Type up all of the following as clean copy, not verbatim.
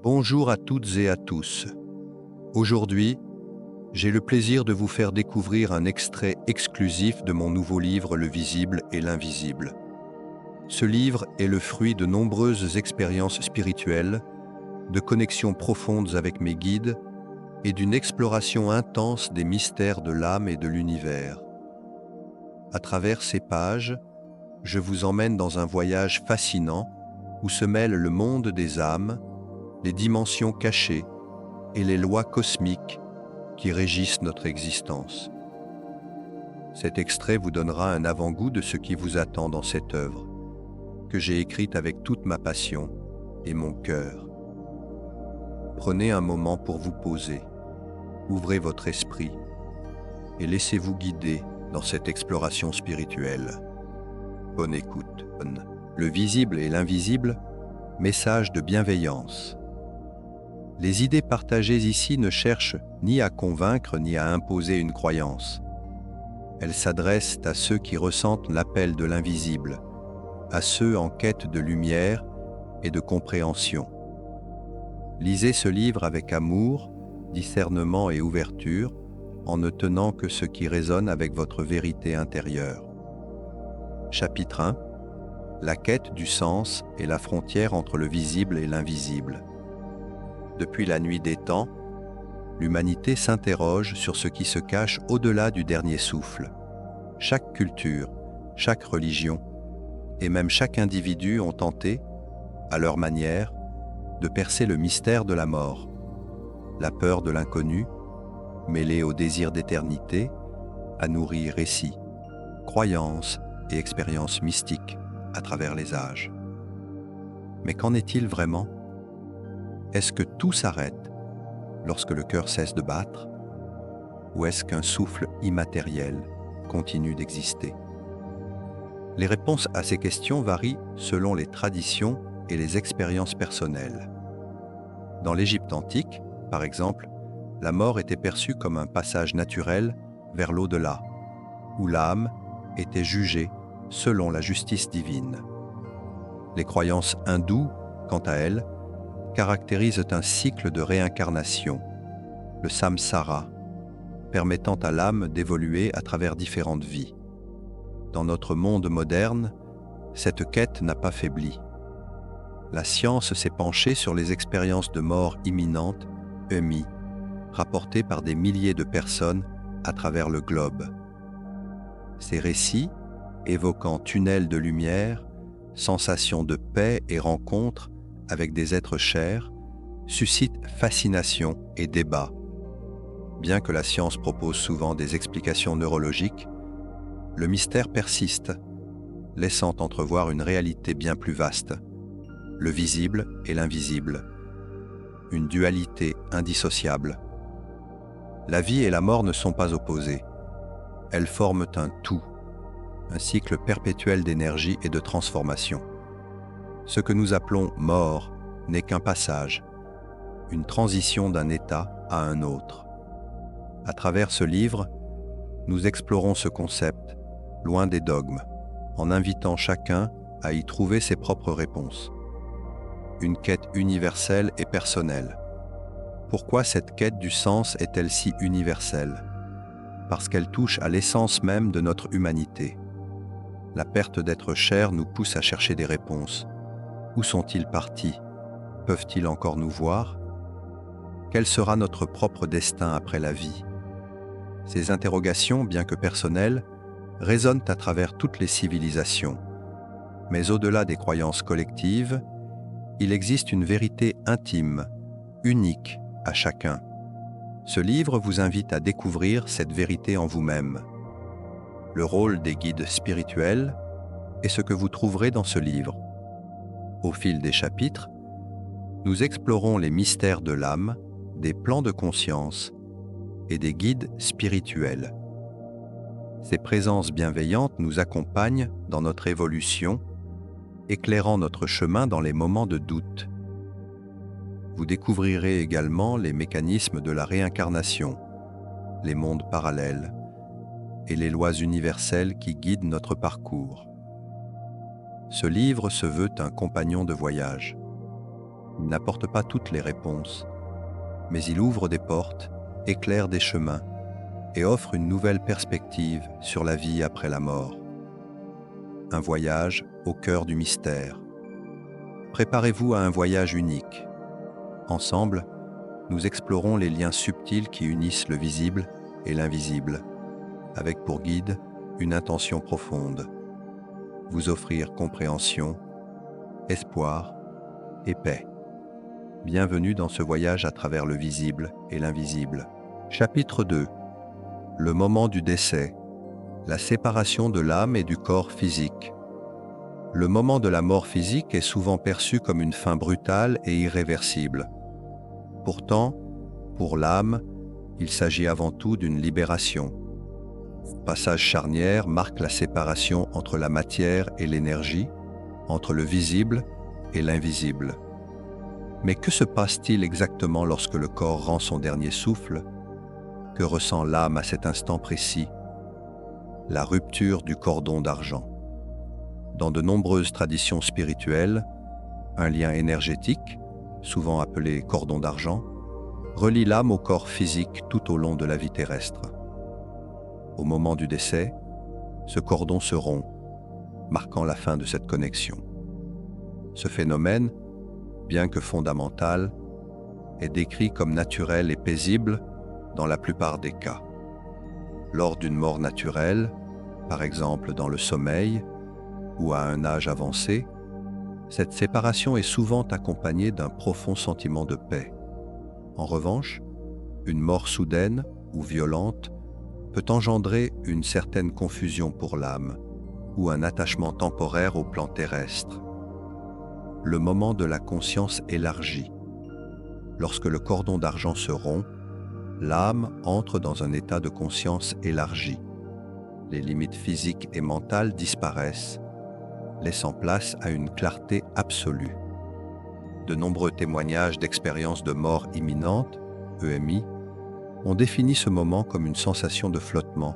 Bonjour à toutes et à tous. Aujourd'hui, j'ai le plaisir de vous faire découvrir un extrait exclusif de mon nouveau livre Le visible et l'invisible. Ce livre est le fruit de nombreuses expériences spirituelles, de connexions profondes avec mes guides et d'une exploration intense des mystères de l'âme et de l'univers. À travers ces pages, je vous emmène dans un voyage fascinant où se mêlent le monde des âmes, les dimensions cachées et les lois cosmiques qui régissent notre existence. Cet extrait vous donnera un avant-goût de ce qui vous attend dans cette œuvre, que j'ai écrite avec toute ma passion et mon cœur. Prenez un moment pour vous poser, ouvrez votre esprit et laissez-vous guider dans cette exploration spirituelle. Bonne écoute. Le visible et l'invisible, message de bienveillance. Les idées partagées ici ne cherchent ni à convaincre ni à imposer une croyance. Elles s'adressent à ceux qui ressentent l'appel de l'invisible, à ceux en quête de lumière et de compréhension. Lisez ce livre avec amour, discernement et ouverture, en ne tenant que ce qui résonne avec votre vérité intérieure. Chapitre 1. La quête du sens et la frontière entre le visible et l'invisible. Depuis la nuit des temps, l'humanité s'interroge sur ce qui se cache au-delà du dernier souffle. Chaque culture, chaque religion et même chaque individu ont tenté, à leur manière, de percer le mystère de la mort. La peur de l'inconnu, mêlée au désir d'éternité, a nourri récits, croyances et expériences mystiques à travers les âges. Mais qu'en est-il vraiment ? Est-ce que tout s'arrête lorsque le cœur cesse de battre? Ou est-ce qu'un souffle immatériel continue d'exister? Les réponses à ces questions varient selon les traditions et les expériences personnelles. Dans l'Égypte antique, par exemple, la mort était perçue comme un passage naturel vers l'au-delà, où l'âme était jugée selon la justice divine. Les croyances hindoues, quant à elles, caractérisent un cycle de réincarnation, le samsara, permettant à l'âme d'évoluer à travers différentes vies. Dans notre monde moderne, cette quête n'a pas faibli. La science s'est penchée sur les expériences de mort imminente, EMI, rapportées par des milliers de personnes à travers le globe. Ces récits, évoquant tunnels de lumière, sensations de paix et rencontres avec des êtres chers, suscitent fascination et débat. Bien que la science propose souvent des explications neurologiques, le mystère persiste, laissant entrevoir une réalité bien plus vaste, le visible et l'invisible, une dualité indissociable. La vie et la mort ne sont pas opposées, elles forment un tout, un cycle perpétuel d'énergie et de transformation. Ce que nous appelons mort n'est qu'un passage, une transition d'un état à un autre. À travers ce livre, nous explorons ce concept, loin des dogmes, en invitant chacun à y trouver ses propres réponses. Une quête universelle et personnelle. Pourquoi cette quête du sens est-elle si universelle ? Parce qu'elle touche à l'essence même de notre humanité. La perte d'êtres chers nous pousse à chercher des réponses. Où sont-ils partis ? Peuvent-ils encore nous voir ? Quel sera notre propre destin après la vie ? Ces interrogations, bien que personnelles, résonnent à travers toutes les civilisations. Mais au-delà des croyances collectives, il existe une vérité intime, unique à chacun. Ce livre vous invite à découvrir cette vérité en vous-même. Le rôle des guides spirituels est ce que vous trouverez dans ce livre. Au fil des chapitres, nous explorons les mystères de l'âme, des plans de conscience et des guides spirituels. Ces présences bienveillantes nous accompagnent dans notre évolution, éclairant notre chemin dans les moments de doute. Vous découvrirez également les mécanismes de la réincarnation, les mondes parallèles et les lois universelles qui guident notre parcours. Ce livre se veut un compagnon de voyage. n'apporte pas toutes les réponses, mais il ouvre des portes, éclaire des chemins et offre une nouvelle perspective sur la vie après la mort. Un voyage au cœur du mystère. Préparez-vous à un voyage unique. Ensemble, nous explorons les liens subtils qui unissent le visible et l'invisible, avec pour guide une intention profonde: vous offrir compréhension, espoir et paix. Bienvenue dans ce voyage à travers le visible et l'invisible. Chapitre 2. Le moment du décès. La séparation de l'âme et du corps physique. Le moment de la mort physique est souvent perçu comme une fin brutale et irréversible. Pourtant, pour l'âme, il s'agit avant tout d'une libération. Ce passage charnière marque la séparation entre la matière et l'énergie, entre le visible et l'invisible. Mais que se passe-t-il exactement lorsque le corps rend son dernier souffle? Que ressent l'âme à cet instant précis? La rupture du cordon d'argent. Dans de nombreuses traditions spirituelles, un lien énergétique, souvent appelé cordon d'argent, relie l'âme au corps physique tout au long de la vie terrestre. Au moment du décès, ce cordon se rompt, marquant la fin de cette connexion. Ce phénomène, bien que fondamental, est décrit comme naturel et paisible dans la plupart des cas. Lors d'une mort naturelle, par exemple dans le sommeil ou à un âge avancé, cette séparation est souvent accompagnée d'un profond sentiment de paix. En revanche, une mort soudaine ou violente peut engendrer une certaine confusion pour l'âme ou un attachement temporaire au plan terrestre. Le moment de la conscience élargie. Lorsque le cordon d'argent se rompt, l'âme entre dans un état de conscience élargi. Les limites physiques et mentales disparaissent, laissant place à une clarté absolue. De nombreux témoignages d'expériences de mort imminente, EMI, ont défini ce moment comme une sensation de flottement,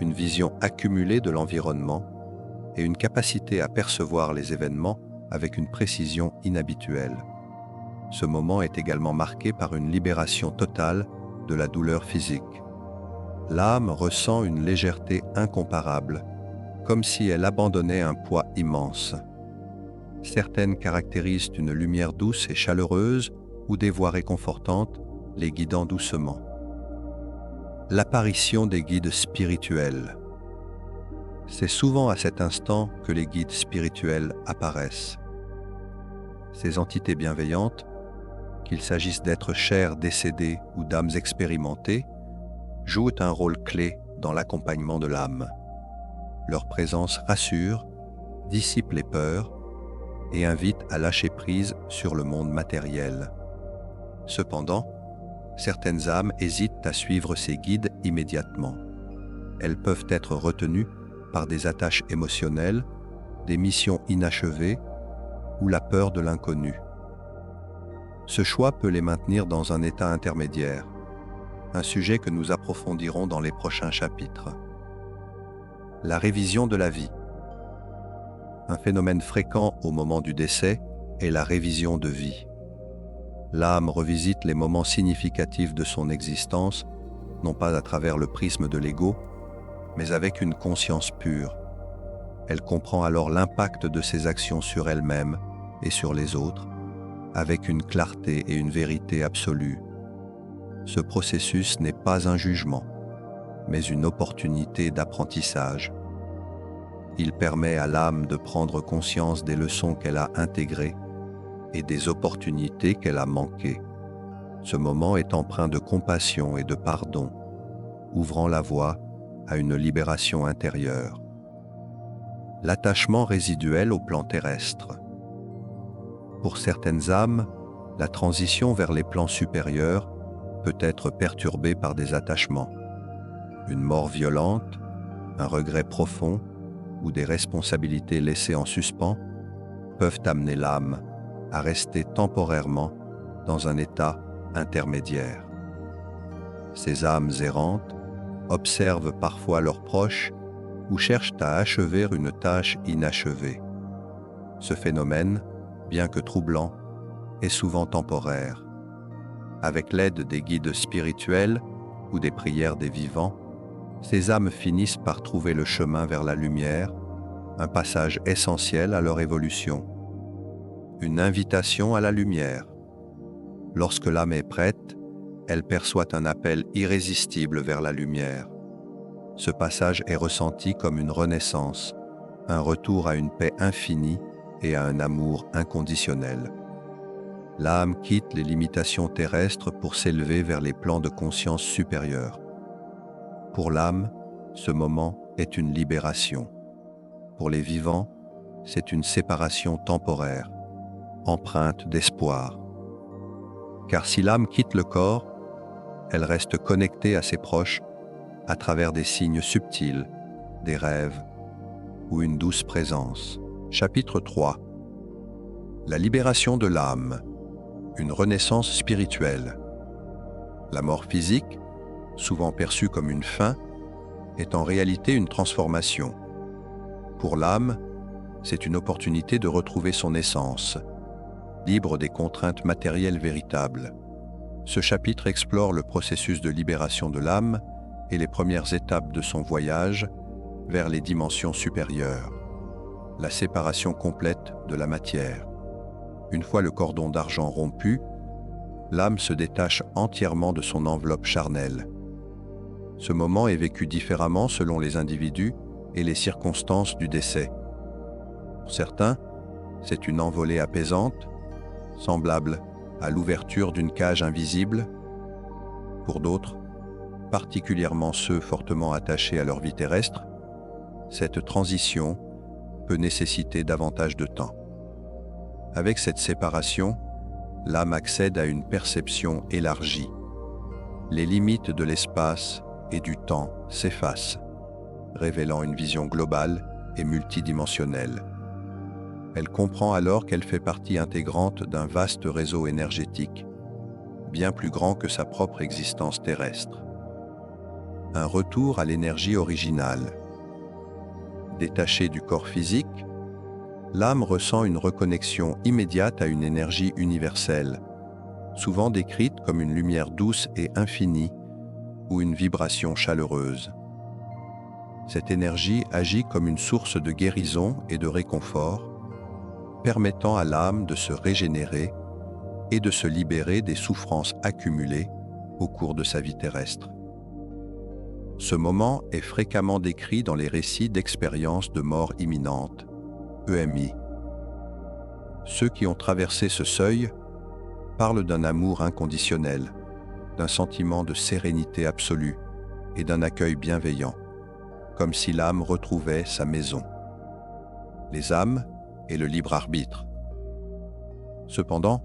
une vision accumulée de l'environnement et une capacité à percevoir les événements avec une précision inhabituelle. Ce moment est également marqué par une libération totale de la douleur physique. L'âme ressent une légèreté incomparable, comme si elle abandonnait un poids immense. Certaines caractérisent une lumière douce et chaleureuse ou des voix réconfortantes les guidant doucement. L'apparition des guides spirituels. C'est souvent à cet instant que les guides spirituels apparaissent. Ces entités bienveillantes, qu'il s'agisse d'êtres chers décédés ou d'âmes expérimentées, jouent un rôle clé dans l'accompagnement de l'âme. Leur présence rassure, dissipe les peurs et invite à lâcher prise sur le monde matériel. Cependant, certaines âmes hésitent à suivre ces guides immédiatement. Elles peuvent être retenues par des attaches émotionnelles, des missions inachevées ou la peur de l'inconnu. Ce choix peut les maintenir dans un état intermédiaire, un sujet que nous approfondirons dans les prochains chapitres. La révision de la vie. Un phénomène fréquent au moment du décès est la révision de vie. L'âme revisite les moments significatifs de son existence, non pas à travers le prisme de l'ego, mais avec une conscience pure. Elle comprend alors l'impact de ses actions sur elle-même et sur les autres, avec une clarté et une vérité absolue. Ce processus n'est pas un jugement, mais une opportunité d'apprentissage. Il permet à l'âme de prendre conscience des leçons qu'elle a intégrées et des opportunités qu'elle a manquées. Ce moment est empreint de compassion et de pardon, ouvrant la voie à une libération intérieure. L'attachement résiduel au plan terrestre. Pour certaines âmes, la transition vers les plans supérieurs peut être perturbée par des attachements. Une mort violente, un regret profond ou des responsabilités laissées en suspens peuvent amener l'âme à rester temporairement dans un état intermédiaire. Ces âmes errantes observent parfois leurs proches ou cherchent à achever une tâche inachevée. Ce phénomène, bien que troublant, est souvent temporaire. Avec l'aide des guides spirituels ou des prières des vivants, ces âmes finissent par trouver le chemin vers la lumière, un passage essentiel à leur évolution. Une invitation à la lumière. Lorsque l'âme est prête, elle perçoit un appel irrésistible vers la lumière. Ce passage est ressenti comme une renaissance, un retour à une paix infinie et à un amour inconditionnel. L'âme quitte les limitations terrestres pour s'élever vers les plans de conscience supérieurs. Pour l'âme, ce moment est une libération. Pour les vivants, c'est une séparation temporaire, empreinte d'espoir. Car si l'âme quitte le corps, elle reste connectée à ses proches à travers des signes subtils, des rêves ou une douce présence. Chapitre 3. La libération de l'âme, une renaissance spirituelle. La mort physique, souvent perçue comme une fin, est en réalité une transformation. Pour l'âme, c'est une opportunité de retrouver son essence, libre des contraintes matérielles véritables. Ce chapitre explore le processus de libération de l'âme et les premières étapes de son voyage vers les dimensions supérieures, la séparation complète de la matière. Une fois le cordon d'argent rompu, l'âme se détache entièrement de son enveloppe charnelle. Ce moment est vécu différemment selon les individus et les circonstances du décès. Pour certains, c'est une envolée apaisante, semblable à l'ouverture d'une cage invisible. Pour d'autres, particulièrement ceux fortement attachés à leur vie terrestre, cette transition peut nécessiter davantage de temps. Avec cette séparation, l'âme accède à une perception élargie. Les limites de l'espace et du temps s'effacent, révélant une vision globale et multidimensionnelle. Elle comprend alors qu'elle fait partie intégrante d'un vaste réseau énergétique, bien plus grand que sa propre existence terrestre. Un retour à l'énergie originale. Détachée du corps physique, l'âme ressent une reconnexion immédiate à une énergie universelle, souvent décrite comme une lumière douce et infinie ou une vibration chaleureuse. Cette énergie agit comme une source de guérison et de réconfort, permettant à l'âme de se régénérer et de se libérer des souffrances accumulées au cours de sa vie terrestre. Ce moment est fréquemment décrit dans les récits d'expériences de mort imminente, EMI. Ceux qui ont traversé ce seuil parlent d'un amour inconditionnel, d'un sentiment de sérénité absolue et d'un accueil bienveillant, comme si l'âme retrouvait sa maison. Les âmes et le libre arbitre. Cependant,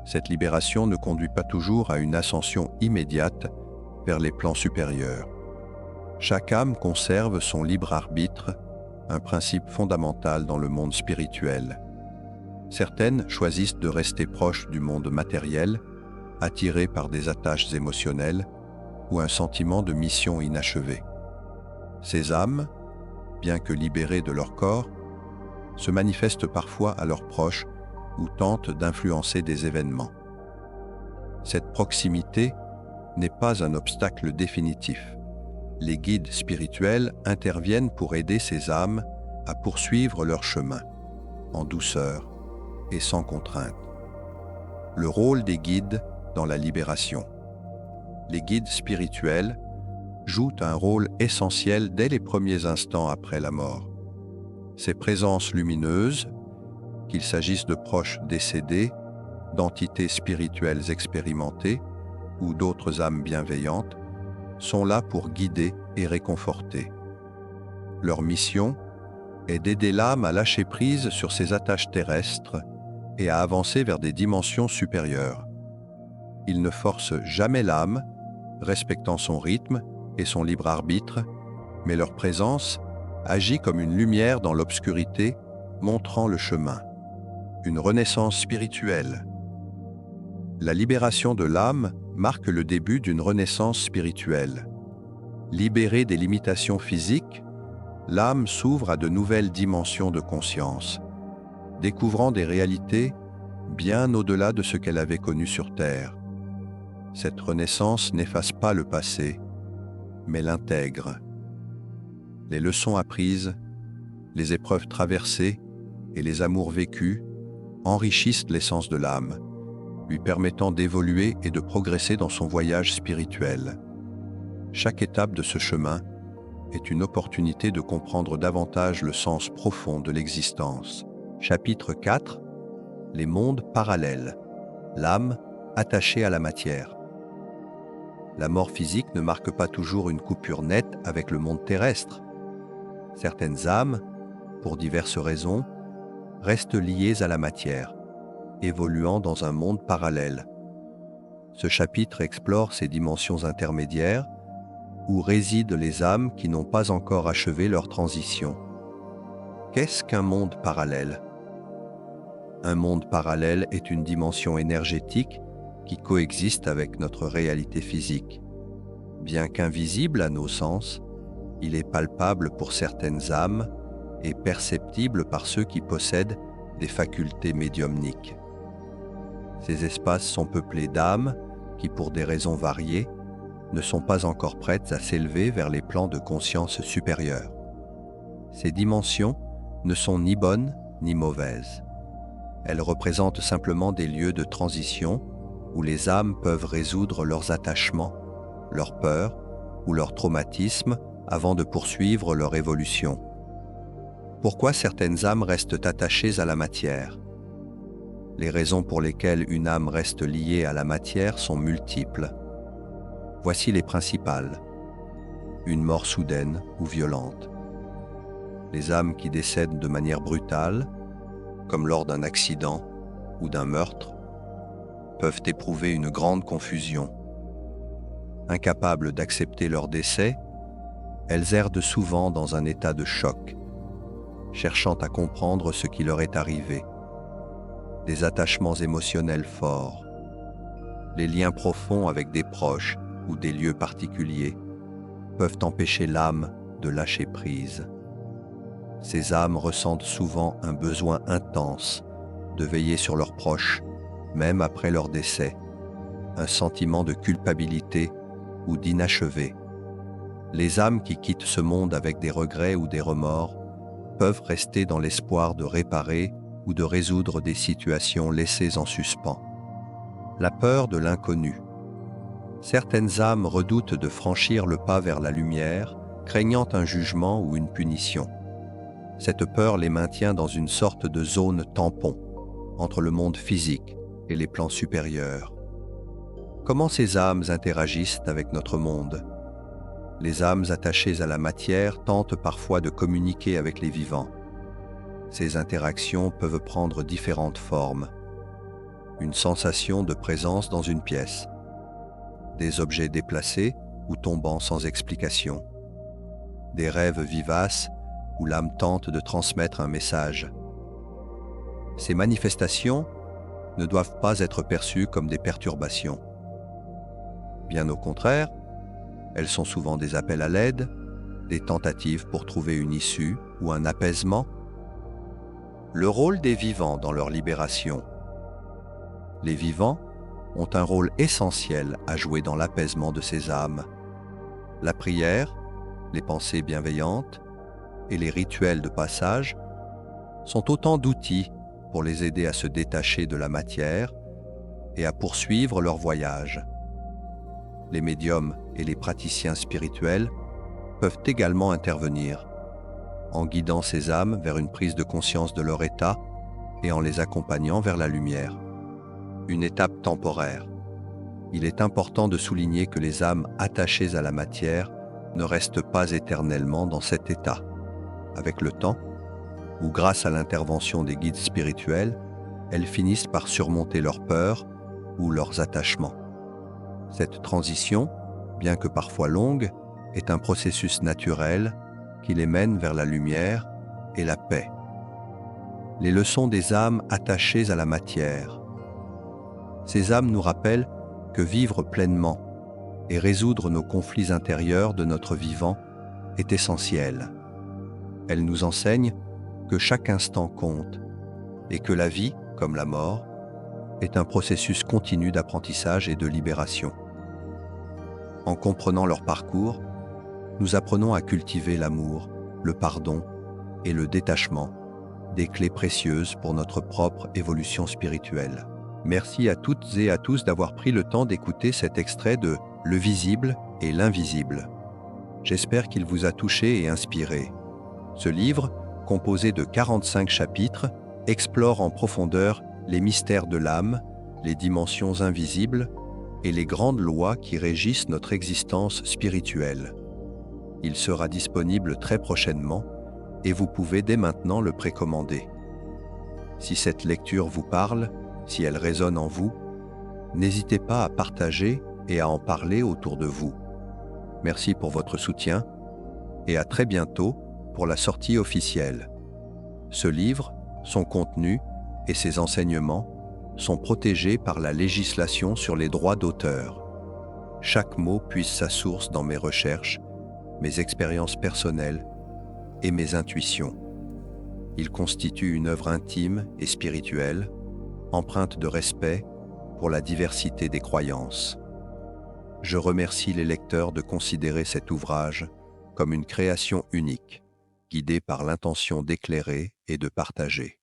cette libération ne conduit pas toujours à une ascension immédiate vers les plans supérieurs. Chaque âme conserve son libre arbitre, un principe fondamental dans le monde spirituel. Certaines choisissent de rester proches du monde matériel, attirées par des attaches émotionnelles ou un sentiment de mission inachevée. Ces âmes, bien que libérées de leur corps, se manifestent parfois à leurs proches ou tentent d'influencer des événements. Cette proximité n'est pas un obstacle définitif. Les guides spirituels interviennent pour aider ces âmes à poursuivre leur chemin, en douceur et sans contrainte. Le rôle des guides dans la libération. Les guides spirituels jouent un rôle essentiel dès les premiers instants après la mort. Ces présences lumineuses, qu'il s'agisse de proches décédés, d'entités spirituelles expérimentées ou d'autres âmes bienveillantes, sont là pour guider et réconforter. Leur mission est d'aider l'âme à lâcher prise sur ses attaches terrestres et à avancer vers des dimensions supérieures. Ils ne forcent jamais l'âme, respectant son rythme et son libre arbitre, mais leur présence agit comme une lumière dans l'obscurité, montrant le chemin. Une renaissance spirituelle. La libération de l'âme marque le début d'une renaissance spirituelle. Libérée des limitations physiques, l'âme s'ouvre à de nouvelles dimensions de conscience, découvrant des réalités bien au-delà de ce qu'elle avait connu sur Terre. Cette renaissance n'efface pas le passé, mais l'intègre. Les leçons apprises, les épreuves traversées et les amours vécus enrichissent l'essence de l'âme, lui permettant d'évoluer et de progresser dans son voyage spirituel. Chaque étape de ce chemin est une opportunité de comprendre davantage le sens profond de l'existence. Chapitre 4. Les mondes parallèles. L'âme attachée à la matière. La mort physique ne marque pas toujours une coupure nette avec le monde terrestre. Certaines âmes, pour diverses raisons, restent liées à la matière, évoluant dans un monde parallèle. Ce chapitre explore ces dimensions intermédiaires où résident les âmes qui n'ont pas encore achevé leur transition. Qu'est-ce qu'un monde parallèle ? Un monde parallèle est une dimension énergétique qui coexiste avec notre réalité physique. Bien qu'invisible à nos sens, il est palpable pour certaines âmes et perceptible par ceux qui possèdent des facultés médiumniques. Ces espaces sont peuplés d'âmes qui, pour des raisons variées, ne sont pas encore prêtes à s'élever vers les plans de conscience supérieurs. Ces dimensions ne sont ni bonnes ni mauvaises. Elles représentent simplement des lieux de transition où les âmes peuvent résoudre leurs attachements, leurs peurs ou leurs traumatismes avant de poursuivre leur évolution. Pourquoi certaines âmes restent attachées à la matière ? Les raisons pour lesquelles une âme reste liée à la matière sont multiples. Voici les principales. Une mort soudaine ou violente. Les âmes qui décèdent de manière brutale, comme lors d'un accident ou d'un meurtre, peuvent éprouver une grande confusion. Incapables d'accepter leur décès, elles errent souvent dans un état de choc, cherchant à comprendre ce qui leur est arrivé. Des attachements émotionnels forts, les liens profonds avec des proches ou des lieux particuliers peuvent empêcher l'âme de lâcher prise. Ces âmes ressentent souvent un besoin intense de veiller sur leurs proches, même après leur décès, un sentiment de culpabilité ou d'inachevé. Les âmes qui quittent ce monde avec des regrets ou des remords peuvent rester dans l'espoir de réparer ou de résoudre des situations laissées en suspens. La peur de l'inconnu. Certaines âmes redoutent de franchir le pas vers la lumière, craignant un jugement ou une punition. Cette peur les maintient dans une sorte de zone tampon entre le monde physique et les plans supérieurs. Comment ces âmes interagissent avec notre monde ? Les âmes attachées à la matière tentent parfois de communiquer avec les vivants. Ces interactions peuvent prendre différentes formes. Une sensation de présence dans une pièce, des objets déplacés ou tombant sans explication, des rêves vivaces où l'âme tente de transmettre un message. Ces manifestations ne doivent pas être perçues comme des perturbations. Bien au contraire, elles sont souvent des appels à l'aide, des tentatives pour trouver une issue ou un apaisement. Le rôle des vivants dans leur libération. Les vivants ont un rôle essentiel à jouer dans l'apaisement de ces âmes. La prière, les pensées bienveillantes et les rituels de passage sont autant d'outils pour les aider à se détacher de la matière et à poursuivre leur voyage. Les médiums et les praticiens spirituels peuvent également intervenir, en guidant ces âmes vers une prise de conscience de leur état et en les accompagnant vers la lumière. Une étape temporaire. Il est important de souligner que les âmes attachées à la matière ne restent pas éternellement dans cet état. Avec le temps, ou grâce à l'intervention des guides spirituels, elles finissent par surmonter leurs peurs ou leurs attachements. Cette transition, bien que parfois longue, est un processus naturel qui les mène vers la lumière et la paix. Les leçons des âmes attachées à la matière. Ces âmes nous rappellent que vivre pleinement et résoudre nos conflits intérieurs de notre vivant est essentiel. Elles nous enseignent que chaque instant compte et que la vie, comme la mort, est un processus continu d'apprentissage et de libération. En comprenant leur parcours, nous apprenons à cultiver l'amour, le pardon et le détachement, des clés précieuses pour notre propre évolution spirituelle. Merci à toutes et à tous d'avoir pris le temps d'écouter cet extrait de Le visible et l'invisible. J'espère qu'il vous a touché et inspiré. Ce livre, composé de 45 chapitres, explore en profondeur les mystères de l'âme, les dimensions invisibles et les grandes lois qui régissent notre existence spirituelle. Il sera disponible très prochainement et vous pouvez dès maintenant le précommander. Si cette lecture vous parle, si elle résonne en vous, n'hésitez pas à partager et à en parler autour de vous. Merci pour votre soutien et à très bientôt pour la sortie officielle. Ce livre, son contenu et ses enseignements sont protégés par la législation sur les droits d'auteur. Chaque mot puise sa source dans mes recherches, mes expériences personnelles et mes intuitions. Il constitue une œuvre intime et spirituelle, empreinte de respect pour la diversité des croyances. Je remercie les lecteurs de considérer cet ouvrage comme une création unique, guidée par l'intention d'éclairer et de partager.